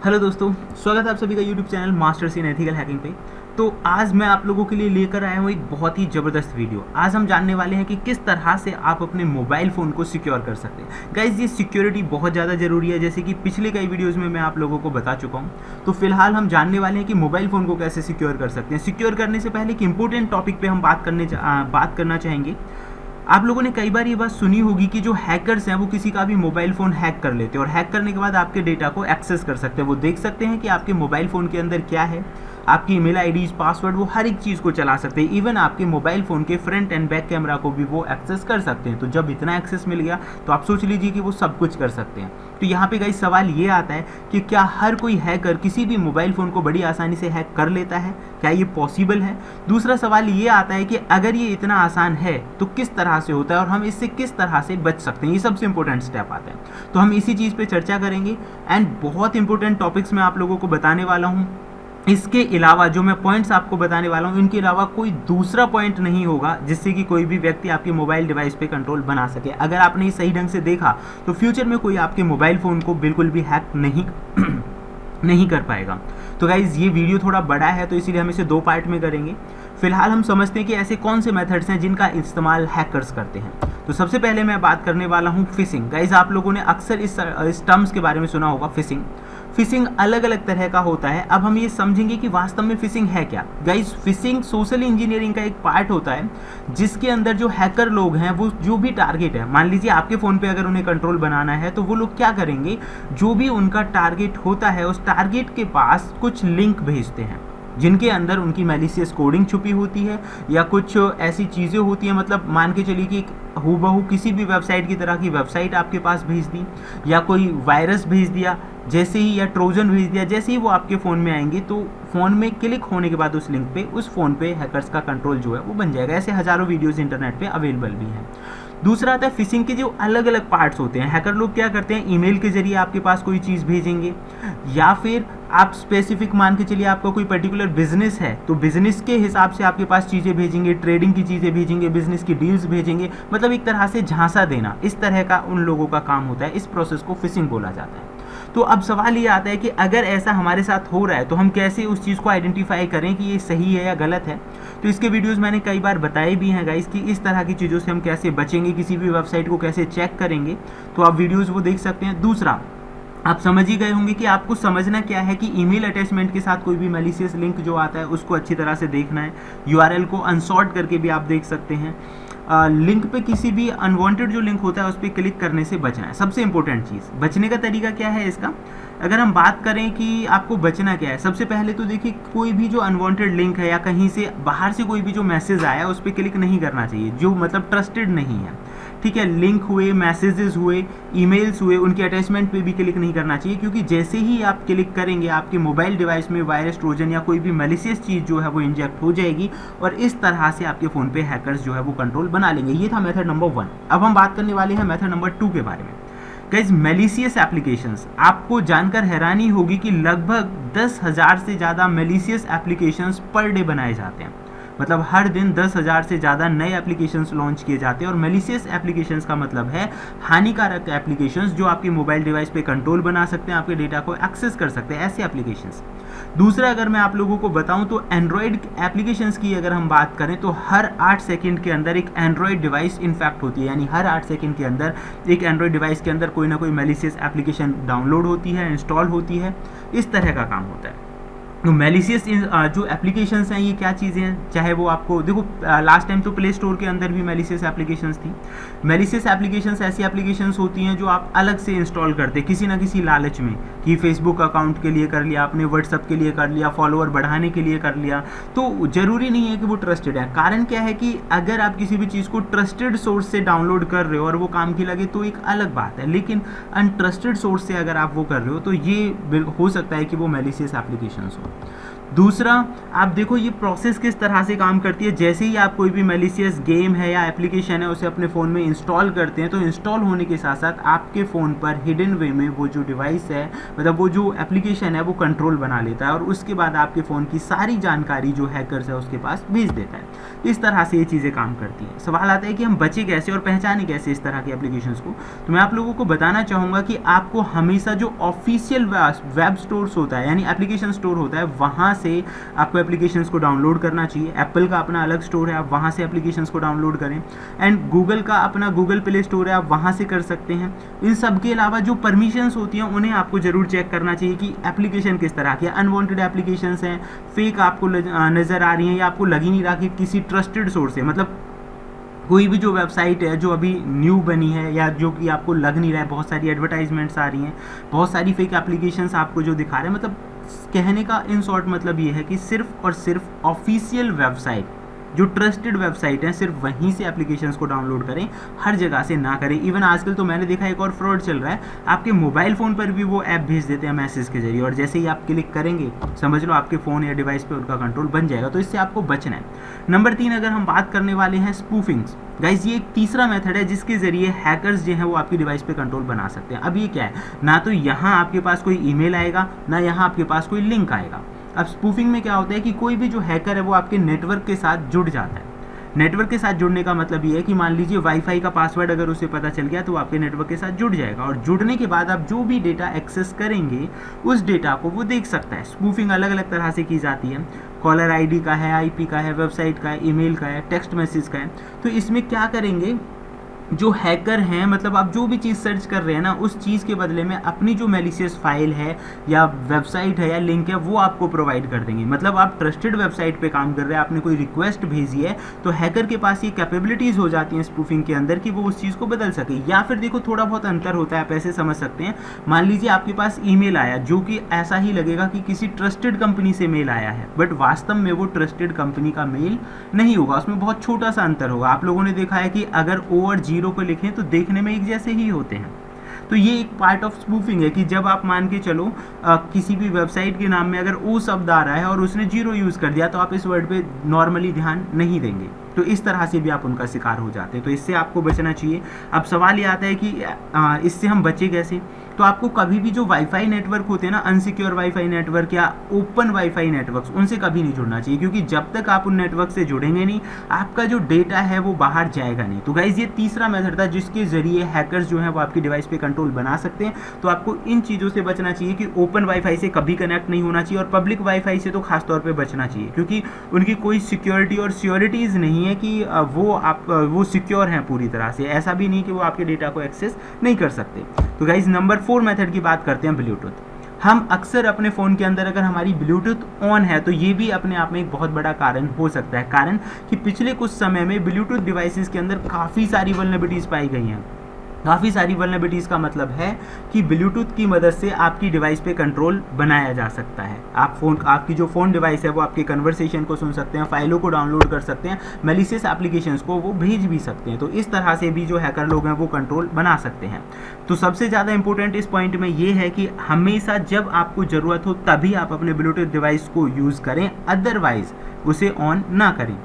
Hello दोस्तों, स्वागत है आप सभी का YouTube channel masters in ethical hacking पे। तो आज मैं आप लोगों के लिए लेकर आया हूँ एक बहुत ही ज़बरदस्त वीडियो। आज हम जानने वाले हैं कि किस तरह से आप अपने मोबाइल फ़ोन को सिक्योर कर सकते हैं। गाइज़, ये सिक्योरिटी बहुत ज़्यादा ज़रूरी है, जैसे कि पिछले कई वीडियोज़ में मैं आप लोगों को बता चुका हूँ। तो फिलहाल हम जानने वाले हैं कि मोबाइल फ़ोन को कैसे सिक्योर कर सकते हैं। सिक्योर करने से पहले एक इंपॉर्टेंट टॉपिक पर हम बात करना चाहेंगे। आप लोगों ने कई बार ये बात सुनी होगी कि जो हैकर्स हैं वो किसी का भी मोबाइल फ़ोन हैक कर लेते हैं और हैक करने के बाद आपके डेटा को एक्सेस कर सकते हैं। वो देख सकते हैं कि आपके मोबाइल फ़ोन के अंदर क्या है, आपकी ईमेल आईडीज, पासवर्ड, वो हर एक चीज़ को चला सकते हैं। इवन आपके मोबाइल फ़ोन के फ्रंट एंड बैक कैमरा को भी वो एक्सेस कर सकते हैं। तो जब इतना एक्सेस मिल गया तो आप सोच लीजिए कि वो सब कुछ कर सकते हैं। तो यहाँ पे गाइस सवाल ये आता है कि क्या हर कोई हैकर किसी भी मोबाइल फ़ोन को बड़ी आसानी से हैक कर लेता है? क्या ये पॉसिबल है? दूसरा सवाल ये आता है कि अगर ये इतना आसान है तो किस तरह से होता है और हम इससे किस तरह से बच सकते हैं? ये सबसे इंपॉर्टेंट स्टेप आता है। तो हम इसी चीज़ पे चर्चा करेंगे एंड बहुत इंपॉर्टेंट टॉपिक्स मैं आप लोगों को बताने वाला हूँ। इसके अलावा जो मैं पॉइंट्स आपको बताने वाला हूँ, इनके अलावा कोई दूसरा पॉइंट नहीं होगा जिससे कि कोई भी व्यक्ति आपके मोबाइल डिवाइस पे कंट्रोल बना सके। अगर आपने सही ढंग से देखा तो फ्यूचर में कोई आपके मोबाइल फ़ोन को बिल्कुल भी हैक नहीं कर पाएगा। तो गाइज़, ये वीडियो थोड़ा बड़ा है तो इसीलिए हम इसे दो पार्ट में करेंगे। फिलहाल हम समझते हैं कि ऐसे कौन से मेथड्स हैं जिनका इस्तेमाल हैकर्स करते हैं। तो सबसे पहले मैं बात करने वाला हूँ फिशिंग। गाइज़, आप लोगों ने अक्सर इस टर्म्स के बारे में सुना होगा, फिशिंग। फिशिंग अलग अलग तरह का होता है। अब हम ये समझेंगे कि वास्तव में फिशिंग है क्या। गाइस, फिशिंग सोशल इंजीनियरिंग का एक पार्ट होता है जिसके अंदर जो हैकर लोग हैं वो जो भी टारगेट है, मान लीजिए आपके फ़ोन पे अगर उन्हें कंट्रोल बनाना है तो वो लोग क्या करेंगे, जो भी उनका टारगेट होता है उस टारगेट के पास कुछ लिंक भेजते हैं जिनके अंदर उनकी मैलिशियस कोडिंग छुपी होती है या कुछ ऐसी चीज़ें होती हैं। मतलब मान के चलिए कि हूबहू किसी भी वेबसाइट की तरह की वेबसाइट आपके पास भेज दी या कोई वायरस भेज दिया जैसे ही, या ट्रोजन भेज दिया। जैसे ही वो आपके फ़ोन में आएंगे तो फ़ोन में क्लिक होने के बाद उस लिंक पे, उस फ़ोन पे हैकर्स का कंट्रोल जो है वो बन जाएगा। ऐसे हज़ारों वीडियोज़ इंटरनेट पे अवेलेबल भी हैं। दूसरा आता है फिशिंग के जो अलग अलग पार्ट्स होते हैं। हैकर लोग क्या करते हैं, ईमेल के जरिए आपके पास कोई चीज़ भेजेंगे, या फिर आप स्पेसिफिक मान के चलिए आपका कोई पर्टिकुलर बिजनेस है तो बिजनेस के हिसाब से आपके पास चीज़ें भेजेंगे, ट्रेडिंग की चीज़ें भेजेंगे, बिजनेस की डील्स भेजेंगे। मतलब एक तरह से झांसा देना, इस तरह का उन लोगों का काम होता है। इस प्रोसेस को फिशिंग बोला जाता है। तो अब सवाल ये आता है कि अगर ऐसा हमारे साथ हो रहा है तो हम कैसे उस चीज़ को आइडेंटिफाई करें कि ये सही है या गलत है। तो इसके वीडियोस मैंने कई बार बताए भी हैं गाइस कि इस तरह की चीज़ों से हम कैसे बचेंगे, किसी भी वेबसाइट को कैसे चेक करेंगे। तो आप वीडियोस वो देख सकते हैं। दूसरा, आप समझ ही गए होंगे कि आपको समझना क्या है कि ईमेल अटैचमेंट के साथ कोई भी मैलिशियस लिंक जो आता है उसको अच्छी तरह से देखना है। यूआरएल को अनसॉर्ट करके भी आप देख सकते हैं। लिंक पे किसी भी अनवांटेड जो लिंक होता है उस पर क्लिक करने से बचना है। सबसे इंपॉर्टेंट चीज़, बचने का तरीका क्या है इसका। अगर हम बात करें कि आपको बचना क्या है, सबसे पहले तो देखिए कोई भी जो अनवांटेड लिंक है या कहीं से बाहर से कोई भी जो मैसेज आया उस पर क्लिक नहीं करना चाहिए जो मतलब ट्रस्टेड नहीं है। ठीक है, लिंक हुए, मैसेजेस हुए, ईमेल्स हुए, उनके अटैचमेंट पे भी क्लिक नहीं करना चाहिए, क्योंकि जैसे ही आप क्लिक करेंगे आपके मोबाइल डिवाइस में वायरस, ट्रोजन या कोई भी मैलिशियस चीज़ जो है वो इंजेक्ट हो जाएगी और इस तरह से आपके फ़ोन पे हैकर्स जो है वो कंट्रोल बना लेंगे। ये था मेथड नंबर 1। अब हम बात करने वाले हैं मेथड नंबर 2 के बारे में। गाइस, मैलिशियस एप्लीकेशंस, आपको जानकर हैरानी होगी कि लगभग 10,000 से ज़्यादा मैलिशियस एप्लीकेशंस पर डे बनाए जाते हैं। मतलब हर दिन 10,000 से ज़्यादा नए एप्लीकेशंस लॉन्च किए जाते हैं। और मैलिशियस एप्लीकेशंस का मतलब है हानिकारक एप्लीकेशंस जो आपके मोबाइल डिवाइस पे कंट्रोल बना सकते हैं, आपके डेटा को एक्सेस कर सकते हैं, ऐसे एप्लीकेशंस। दूसरा, अगर मैं आप लोगों को बताऊं तो एंड्रॉयड एप्लीकेशंस की अगर हम बात करें तो हर 8 सेकंड के अंदर एक एंड्रॉयड डिवाइस इन्फेक्ट होती है। यानी हर 8 सेकंड के अंदर एक एंड्रॉयड डिवाइस के अंदर कोई ना कोई मैलिशियस एप्लीकेशन डाउनलोड होती है, इंस्टॉल होती है। इस तरह का काम होता है। तो मैलिशियस जो एप्लीकेशंस हैं ये क्या चीज़ें हैं, चाहे वो आपको देखो लास्ट टाइम तो प्ले स्टोर के अंदर भी मैलिशियस एप्लीकेशंस थी। मैलिशियस एप्लीकेशंस ऐसी एप्लीकेशंस होती हैं जो आप अलग से इंस्टॉल करते हैं किसी ना किसी लालच में, कि फेसबुक अकाउंट के लिए कर लिया आपने, व्हाट्सअप के लिए कर लिया, फॉलोअर बढ़ाने के लिए कर लिया। तो ज़रूरी नहीं है कि वो ट्रस्टेड है। कारण क्या है कि अगर आप किसी भी चीज़ को ट्रस्टेड सोर्स से डाउनलोड कर रहे हो और वो काम की लगे तो एक अलग बात है, लेकिन अनट्रस्टेड सोर्स से अगर आप वो कर रहे हो तो ये हो सकता है कि वो मैलिशियस एप्लीकेशंस हो। दूसरा, आप देखो ये प्रोसेस किस तरह से काम करती है। जैसे ही आप कोई भी मैलिशियस गेम है या एप्लीकेशन है उसे अपने फ़ोन में इंस्टॉल करते हैं, तो इंस्टॉल होने के साथ साथ आपके फ़ोन पर हिडन वे में वो जो डिवाइस है, मतलब वो जो एप्लीकेशन है वो कंट्रोल बना लेता है और उसके बाद आपके फ़ोन की सारी जानकारी जो हैकर्स है उसके पास भेज देता है। इस तरह से ये चीज़ें काम करती हैं। सवाल आता है कि हम बचे कैसे और पहचाने कैसे इस तरह की एप्लीकेशंस को। तो मैं आप लोगों को बताना चाहूँगा कि आपको हमेशा जो ऑफिशियल वेब स्टोर्स होता है, यानी एप्लीकेशन स्टोर होता है, वहाँ से आपको एप्लीकेशंस को डाउनलोड करना चाहिए। एप्पल का अपना अलग स्टोर है, आप वहाँ से एप्लीकेशंस को डाउनलोड करें। एंड गूगल का अपना गूगल प्ले स्टोर है, आप वहाँ से कर सकते हैं। इन सब के अलावा जो परमिशंस होती हैं उन्हें आपको ज़रूर चेक करना चाहिए कि एप्लीकेशन किस तरह की है। अनवांटेड एप्लीकेशंस हैं, फेक आपको नज़र आ रही हैं या आपको लग ही नहीं रहा कि किसी ट्रस्टेड सोर्स है, मतलब कोई भी जो वेबसाइट है जो अभी न्यू बनी है या जो कि आपको लग नहीं रहा है, बहुत सारी एडवर्टाइजमेंट्स आ रही हैं, बहुत सारी फेक एप्लीकेशंस आपको जो दिखा रहे हैं, मतलब कहने का इन शॉर्ट मतलब ये है कि सिर्फ और सिर्फ ऑफिशियल वेबसाइट, जो ट्रस्टेड वेबसाइट है, सिर्फ वहीं से एप्लीकेशंस को डाउनलोड करें, हर जगह से ना करें। इवन आजकल तो मैंने देखा एक और फ्रॉड चल रहा है, आपके मोबाइल फ़ोन पर भी वो ऐप भेज देते हैं मैसेज के जरिए, और जैसे ही आप क्लिक करेंगे समझ लो आपके फ़ोन या डिवाइस पे उनका कंट्रोल बन जाएगा। तो इससे आपको बचना है। नंबर 3 अगर हम बात करने वाले हैं स्पूफिंग्स, गाइज ये एक तीसरा मेथड है जिसके ज़रिए हैकर्स जो हैं वो आपकी डिवाइस पे कंट्रोल बना सकते हैं। अब ये क्या है, ना तो यहाँ आपके पास कोई ईमेल आएगा, ना यहाँ आपके पास कोई लिंक आएगा। अब स्पूफिंग में क्या होता है कि कोई भी जो हैकर है वो आपके नेटवर्क के साथ जुड़ जाता है। नेटवर्क के साथ जुड़ने का मतलब ये है कि मान लीजिए वाईफाई का पासवर्ड अगर उसे पता चल गया तो आपके नेटवर्क के साथ जुड़ जाएगा, और जुड़ने के बाद आप जो भी डेटा एक्सेस करेंगे उस डेटा को वो देख सकता है। स्पूफिंग अलग अलग तरह से की जाती है, कॉलर आईडी का है, आईपी का है, वेबसाइट का है, ईमेल का है, टेक्स्ट मैसेज का है। तो इसमें क्या करेंगे, जो हैकर हैं, मतलब आप जो भी चीज़ सर्च कर रहे हैं ना, उस चीज़ के बदले में अपनी जो मैलिशियस फाइल है या वेबसाइट है या लिंक है वो आपको प्रोवाइड कर देंगे। मतलब आप ट्रस्टेड वेबसाइट पे काम कर रहे हैं, आपने कोई रिक्वेस्ट भेजी है, तो हैकर के पास ये कैपेबिलिटीज़ हो जाती हैं स्पूफिंग के अंदर कि वो उस चीज़ को बदल सके। या फिर देखो थोड़ा बहुत अंतर होता है, आप ऐसे समझ सकते हैं, मान लीजिए आपके पास ईमेल आया जो कि ऐसा ही लगेगा कि किसी ट्रस्टेड कंपनी से मेल आया है, बट वास्तव में वो ट्रस्टेड कंपनी का मेल नहीं होगा, उसमें बहुत छोटा सा अंतर होगा। आप लोगों ने देखा है कि अगर ओ और जीरो को लिखें तो देखने में एक जैसे ही होते हैं। तो ये एक पार्ट ऑफ स्पूफिंग है कि जब आप मान के चलो किसी भी वेबसाइट के नाम में अगर ओ शब्द आ रहा है और उसने जीरो यूज़ कर दिया तो आप इस वर्ड पे नॉर्मली ध्यान नहीं देंगे, तो इस तरह से भी आप उनका शिकार हो जाते हैं। तो इससे आपको बचना चाहिए। अब सवाल ये आता है कि इससे हम बचे कैसे। तो आपको कभी भी जो वाईफाई नेटवर्क होते हैं ना, अनसिक्योर वाईफाई नेटवर्क या ओपन वाईफाई नेटवर्क्स, उनसे कभी नहीं जुड़ना चाहिए, क्योंकि जब तक आप उन नेटवर्क से जुड़ेंगे नहीं आपका जो डेटा है वो बाहर जाएगा नहीं। तो गाइज ये तीसरा मेथड था जिसके जरिए हैकर्स जो है वो आपकी डिवाइस पे कंट्रोल बना सकते हैं। तो आपको इन चीज़ों से बचना चाहिए कि ओपन वाईफाई से कभी कनेक्ट नहीं होना चाहिए, और पब्लिक वाईफाई से तो खास तौर पे बचना चाहिए, क्योंकि उनकी कोई सिक्योरिटी और श्योरिटीज़ नहीं है कि वो सिक्योर हैं पूरी तरह से। ऐसा भी नहीं कि वो आपके डेटा को एक्सेस नहीं कर सकते। तो गाइज नंबर 4 मेथड की बात करते हैं, ब्लूटूथ। हम अक्सर अपने फ़ोन के अंदर अगर हमारी ब्लूटूथ ऑन है तो ये भी अपने आप में एक बहुत बड़ा कारण हो सकता है। कारण कि पिछले कुछ समय में ब्लूटूथ डिवाइसेस के अंदर काफ़ी सारी वल्नरेबिलिटीज़ पाई गई हैं। काफ़ी सारी वल्नरेबिलिटीज़ का मतलब है कि ब्लूटूथ की मदद से आपकी डिवाइस पे कंट्रोल बनाया जा सकता है। आपकी जो फ़ोन डिवाइस है वो आपके कन्वर्सेशन को सुन सकते हैं, फाइलों को डाउनलोड कर सकते हैं, मैलिशियस एप्लीकेशंस को वो भेज भी सकते हैं। तो इस तरह से भी जो हैकर लोग हैं वो कंट्रोल बना सकते हैं। तो सबसे ज़्यादा इंपॉर्टेंट इस पॉइंट में ये है कि हमेशा जब आपको ज़रूरत हो तभी आप अपने ब्लूटूथ डिवाइस को यूज़ करें, अदरवाइज़ उसे ऑन ना करें।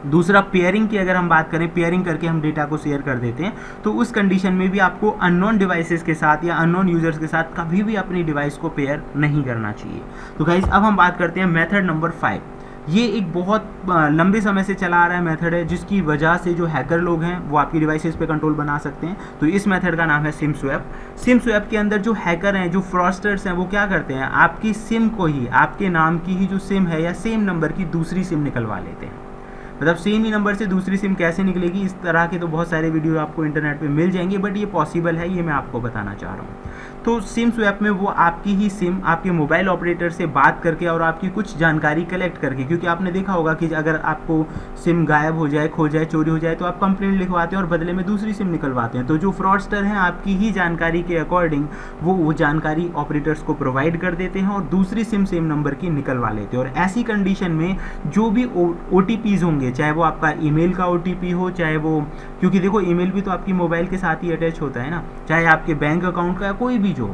दूसरा, पेयरिंग की अगर हम बात करें, पेयरिंग करके हम डेटा को शेयर कर देते हैं, तो उस कंडीशन में भी आपको अननोन डिवाइसेस के साथ या अननोन यूजर्स के साथ कभी भी अपनी डिवाइस को पेयर नहीं करना चाहिए। तो गाइज अब हम बात करते हैं मेथड नंबर 5। ये एक बहुत लंबे समय से चला आ रहा है मेथड है, जिसकी वजह से जो हैकर लोग हैं वो आपकी डिवाइसेस पे कंट्रोल बना सकते हैं। तो इस मेथड का नाम है सिम स्वैप। सिम स्वैप के अंदर जो हैकर हैं, जो फ्रॉडस्टर्स हैं, वो क्या करते हैं, आपकी सिम को ही, आपके नाम की ही जो सिम है या सेम नंबर की दूसरी सिम निकलवा लेते हैं। मतलब सेम ही नंबर से दूसरी सिम कैसे निकलेगी, इस तरह के तो बहुत सारे वीडियो आपको इंटरनेट पे मिल जाएंगे, बट ये पॉसिबल है, ये मैं आपको बताना चाह रहा हूँ। तो सिम स्वैप में वो आपकी ही सिम आपके मोबाइल ऑपरेटर से बात करके और आपकी कुछ जानकारी कलेक्ट करके, क्योंकि आपने देखा होगा कि अगर आपको सिम गायब हो जाए, खो जाए, चोरी हो जाए तो आप कंप्लेंट लिखवाते हैं और बदले में दूसरी सिम निकलवाते हैं। तो जो फ्रॉडस्टर हैं आपकी ही जानकारी के अकॉर्डिंग वो जानकारी ऑपरेटर्स को प्रोवाइड कर देते हैं और दूसरी सिम सेम नंबर की निकलवा लेते हैं। और ऐसी कंडीशन में जो भी OTPs होंगे, चाहे वो आपका ईमेल का OTP हो, चाहे वो, क्योंकि देखो ईमेल भी तो आपकी मोबाइल के साथ ही अटैच होता है ना, चाहे आपके बैंक अकाउंट का, कोई भी जो,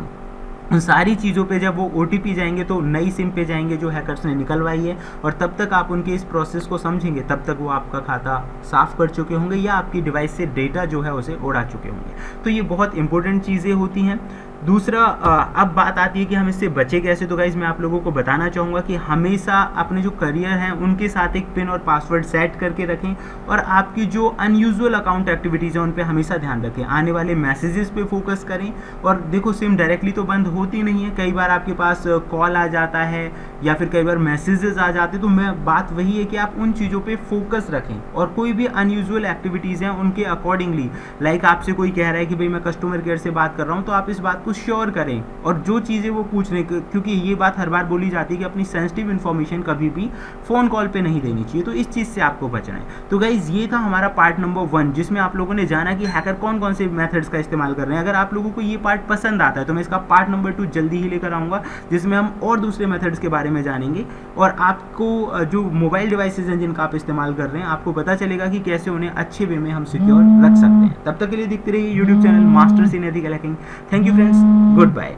उन सारी चीज़ों पे जब वो OTP जाएंगे तो नई सिम पे जाएंगे जो हैकर्स ने निकलवाई है, और तब तक आप उनके इस प्रोसेस को समझेंगे तब तक वो आपका खाता साफ़ कर चुके होंगे या आपकी डिवाइस से डेटा जो है उसे उड़ा चुके होंगे। तो ये बहुत इंपॉर्टेंट चीज़ें होती हैं। दूसरा, अब बात आती है कि हम इससे बचे कैसे। तो गाइज़ मैं आप लोगों को बताना चाहूँगा कि हमेशा अपने जो करियर हैं उनके साथ एक पिन और पासवर्ड सेट करके रखें, और आपकी जो अनयूजुअल अकाउंट एक्टिविटीज़ हैं उन पे हमेशा ध्यान रखें। आने वाले मैसेजेस पे फोकस करें, और देखो सिम डायरेक्टली तो बंद होती नहीं है, कई बार आपके पास कॉल आ जाता है या फिर कई बार मैसेजेस आ जाते हैं। तो मैं बात वही है कि आप उन चीज़ों पे फोकस रखें, और कोई भी अनयूजुअल एक्टिविटीज़ हैं उनके अकॉर्डिंगली, लाइक आपसे कोई कह रहा है कि भाई मैं कस्टमर केयर से बात कर रहा हूँ, तो आप इस बात को श्योर करें, और जो चीज़ें वो पूछ रहे हैं, क्योंकि ये बात हर बार बोली जाती है कि अपनी सेंसिटिव इन्फॉर्मेशन कभी भी फ़ोन कॉल पे नहीं देनी चाहिए, तो इस चीज़ से आपको बचना है। तो गाइज़ ये था हमारा पार्ट नंबर 1, जिसमें आप लोगों ने जाना कि हैकर कौन कौन से मेथड्स का इस्तेमाल कर रहे हैं। अगर आप लोगों को ये पार्ट पसंद आता है तो मैं इसका पार्ट नंबर 2 जल्दी ही लेकर आऊँगा, जिसमें हम और दूसरे मेथड्स के बारे में जानेंगे, और आपको जो मोबाइल डिवाइसेज हैं जिनका आप इस्तेमाल कर रहे हैं, आपको पता चलेगा कि कैसे उन्हें अच्छे वे में हम सिक्योर रख सकते हैं। तब तक के लिए देखते रहिए YouTube channel masters in ethical hacking. Thank you friends, good bye.